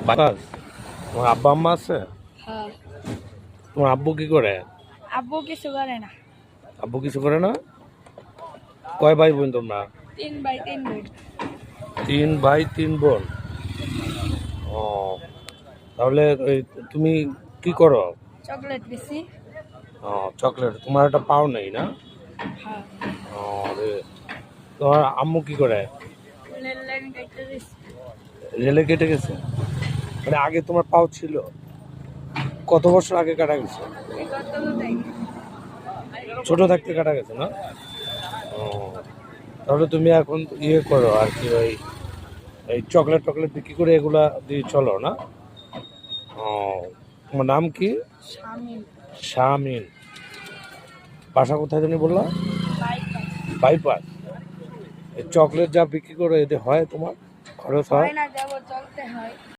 বাস তোমার আব্বা আম্মা আছে? হ্যাঁ। তোমার আব্বু কি করে? আব্বু কিছু করে না। আব্বু কিছু করে না? কয় ভাই বোন তোমরা? 3 ভাই 3 বোন। 3 ভাই 3 বোন। ও, তাহলে তুমি কি করো? চকলেট বেশি। ও, চকলেট। তোমার একটা পাও নেই না? হ্যাঁ। ও রে। তোমার আম্মু কি করে? লেন কেটে দিছি। রেলে কেটে গেছে? মানে আগে তোমার পাও ছিল? কত বছর আগে কাটা গেছে? এই কত দেয়? ছোট থাকতে কাটা গেছে না? ও, তাহলে তুমি এখন ইয়ে করো আর কি, ওই এই চকলেট টকলেট বিক্রি করে এগুলা দিয়ে চলো না? ও, তোমার নাম কি? শামিল। শামিন। বাসা কোথায় জানি বললা? বাইপাস। বাইপাস। এই চকলেট যা বিক্রি করো এতে হয় তোমার খরচ হয়? হয় না, যাব চলতে হয়।